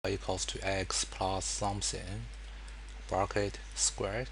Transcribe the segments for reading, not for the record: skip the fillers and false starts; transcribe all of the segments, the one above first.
equals to x plus something bracket squared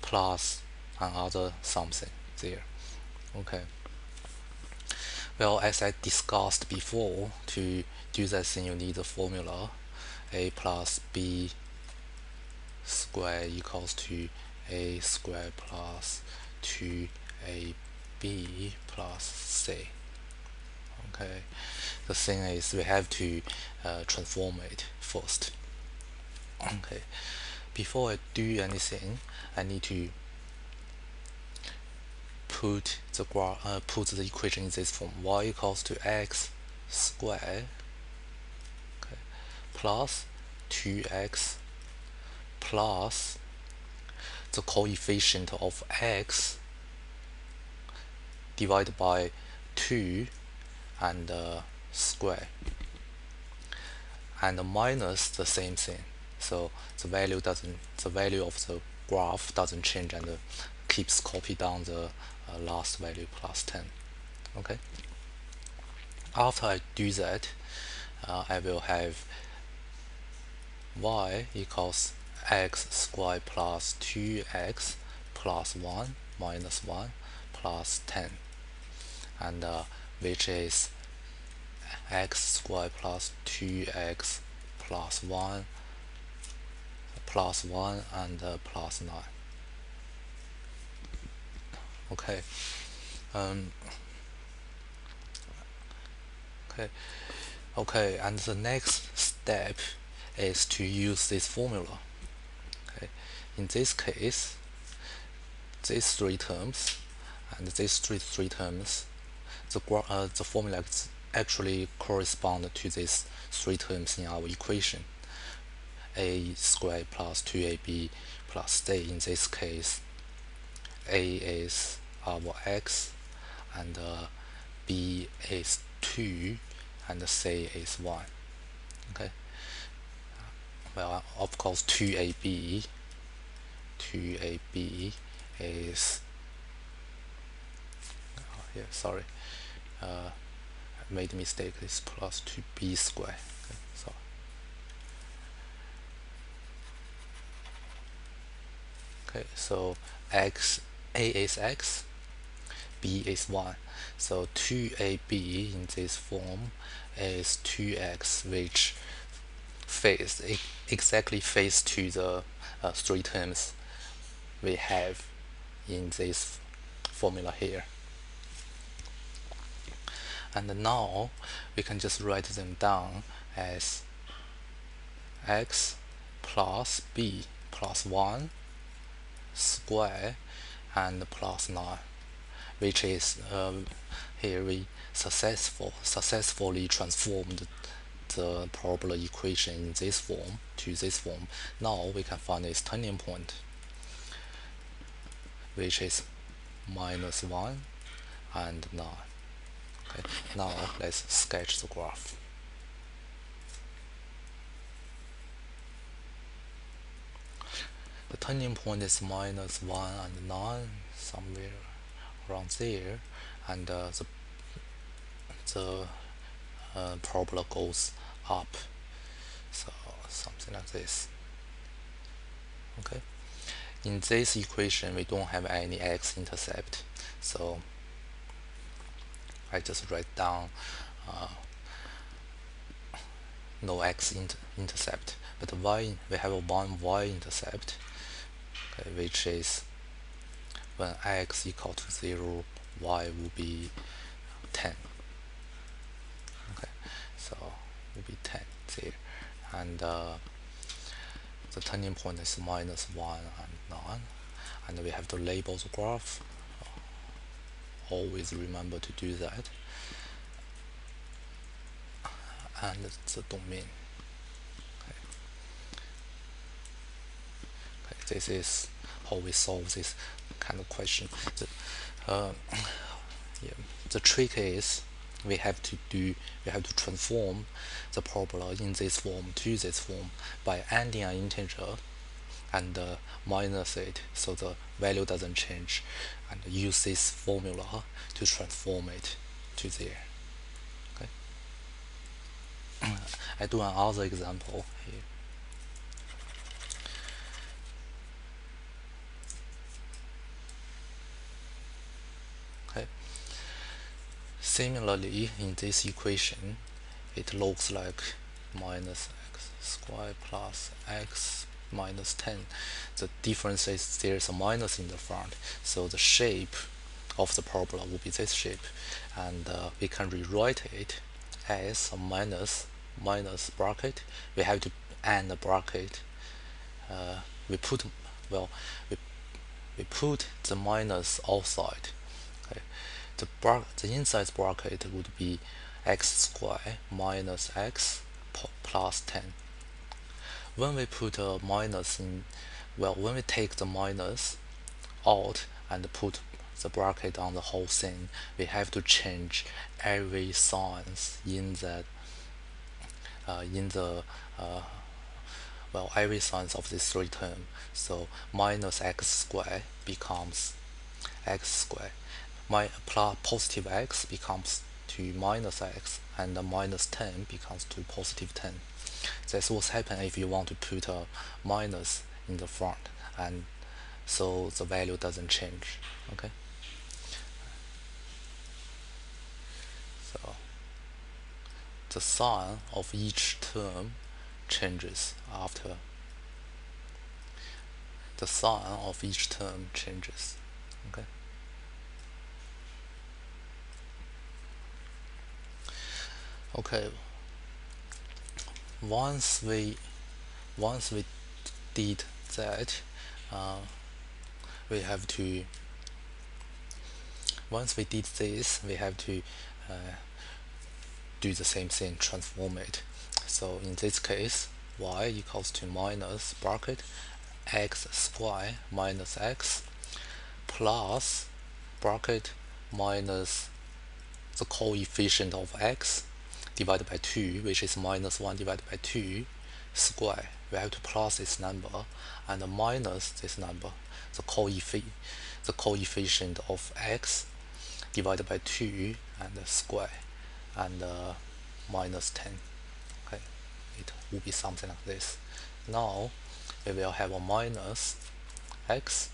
plus another something there. Okay. Well, as I discussed before, to do that thing you need the formula a plus b squared equals to a squared plus 2ab plus c. Okay, the thing is we have to transform it first. Okay, before I do anything, I need to put the equation in this form: y equals to x squared, okay, plus 2x plus the coefficient of x divided by 2 and square, and minus the same thing. So the value of the graph doesn't change and keeps copy down the last value plus 10. Okay. After I do that, I will have y equals x squared plus 2x plus 1 minus 1 plus 10, and which is x squared plus 2x plus 1 plus 1 and plus 9. Okay. Okay, and the next step is to use this formula. Okay, in this case, these three terms and these three terms, the formula actually correspond to these three terms in our equation: a squared plus 2ab plus c. In this case, a is our x, and b is 2, and c is 1. Okay. Well, of course, 2ab is sorry, I made a mistake. It's plus 2b squared. Okay, so okay, so a is x, b is 1. So 2ab in this form is 2x, which exactly face to the three terms we have in this formula here. And now we can just write them down as x plus b plus 1 square and plus 9, which is here we successfully transformed the parabola equation in this form to this form. Now we can find its turning point, which is minus 1 and 9. Okay, now let's sketch the graph. The turning point is minus 1 and 9, somewhere around there, and the parabola goes up, so something like this. Okay, in this equation we don't have any x-intercept, so I just write down no x-intercept, but we have a one y-intercept, okay, which is when x equal to 0, y will be 10. Okay, so will be 10 there, and the turning point is minus 1 and 9, and we have to label the graph. Always remember to do that. And the domain. Okay, this is how we solve this kind of question. The trick is we have to transform the parabola in this form to this form by adding an integer and minus it so the value doesn't change, and use this formula to transform it to there. Okay. I do another example here. Okay. Similarly, in this equation, it looks like minus x squared plus x minus 10. The difference is there's a minus in the front, so the shape of the parabola will be this shape, and we can rewrite it as a minus bracket. We have to add a bracket. We put well we, we put the minus outside. Okay. The inside bracket would be x squared minus x plus 10. When we put a minus in, when we take the minus out and put the bracket on the whole thing, we have to change every signs in that in the every signs of this three term. So minus x squared becomes x squared. My plus positive x becomes to minus x, and the minus 10 becomes to positive 10. That's what's happen if you want to put a minus in the front, and so the value doesn't change. Okay. So the sign of each term changes after the sign of each term changes. Okay. Okay. Once we did that, uh, we have to once we did this, we have to do the same thing, transform it. So in this case, y equals to minus bracket x squared minus x plus bracket minus the coefficient of x divided by 2, which is minus 1 divided by 2 square. We have to plus this number and minus this number, the coefficient of x divided by 2 and square, and minus 10. Okay, it will be something like this. Now we will have a minus x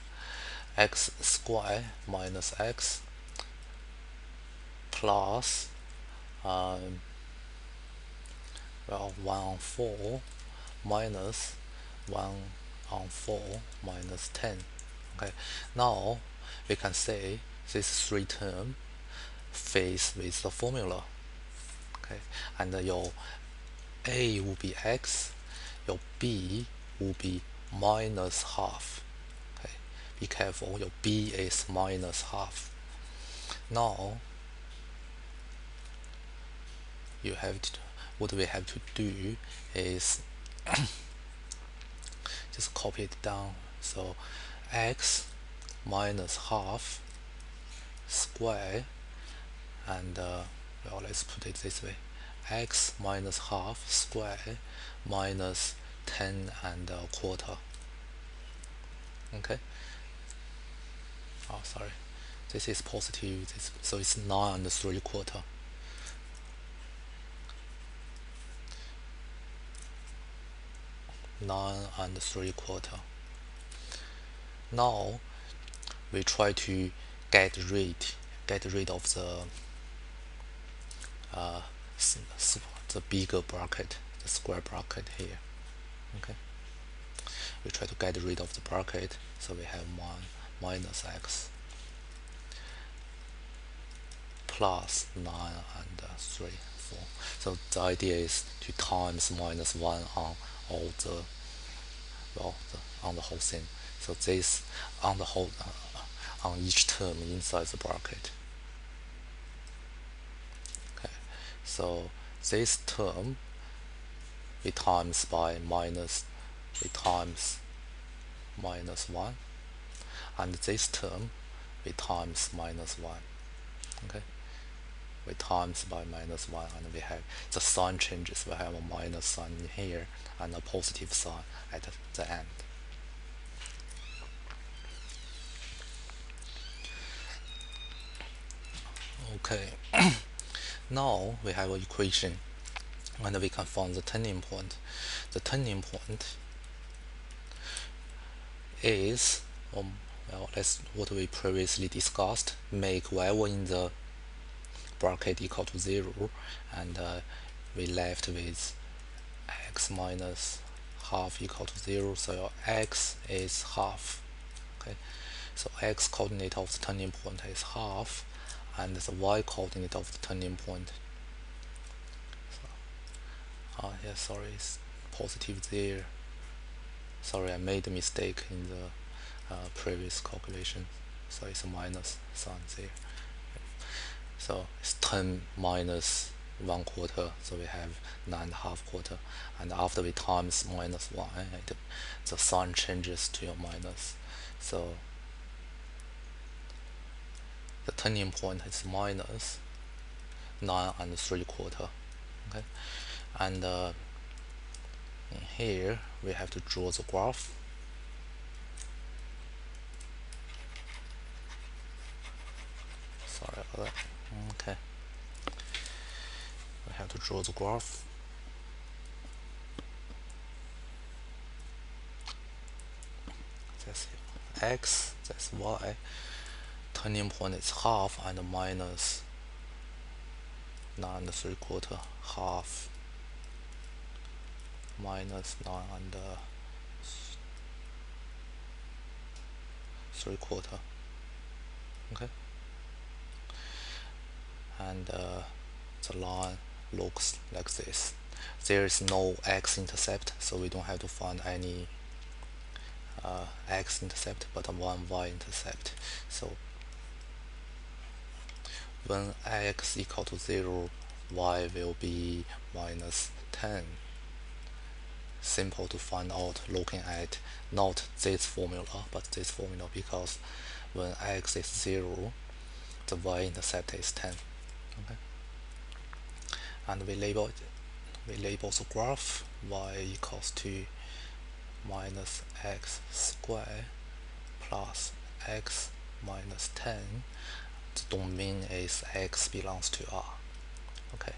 squared minus x plus 1 on 4 minus 1 on 4 minus 10. Okay, now we can say this three term fits with the formula. Okay, and your a will be x, your b will be minus half. Okay, be careful, your b is minus half. Now you have to, what we have to do is just copy it down. So x minus half square, and let's put it this way, x minus half square minus 10 and a quarter. Okay, oh sorry, this is positive, so it's 9 and 3/4. 9 and 3/4. Now we try to get rid of the bigger bracket, the square bracket here. Okay, we try to get rid of the bracket, so we have minus x plus 9 and 3/4. So the idea is to times minus 1 on all the on the whole thing. So this on the whole on each term inside the bracket. Okay, so this term we times by we times minus 1, and this term we times minus 1. Okay, we times by minus 1, and we have the sign changes. We have a minus sign here and a positive sign at the end. Okay, now we have an equation and we can find the turning point. The turning point is well, that's what we previously discussed. Make whatever in the bracket equal to 0, and we left with x minus half equal to 0, so your x is half. Okay, so x coordinate of the turning point is half, and the y coordinate of the turning point, yeah, sorry, it's positive there. Sorry, I made a mistake in the previous calculation, so it's a minus sign there. So it's 10 minus 1/4, so we have 9.5 quarter, and after we times minus 1, the sign changes to a minus. So the turning point is minus 9.75. Okay, and in here we have to draw the graph. Sorry about that. Okay, we have to draw the graph. That's x, that's y. Turning point is half and minus 9.75, half minus 9.75. Okay, and the line looks like this. There is no x-intercept, so we don't have to find any x-intercept, but one y-intercept. So when x equal to 0, y will be minus 10. Simple to find out looking at not this formula, but this formula, because when x is 0, the y-intercept is 10. Okay, and we label the graph y equals to minus x squared plus x minus 10. The domain is x belongs to R. Okay,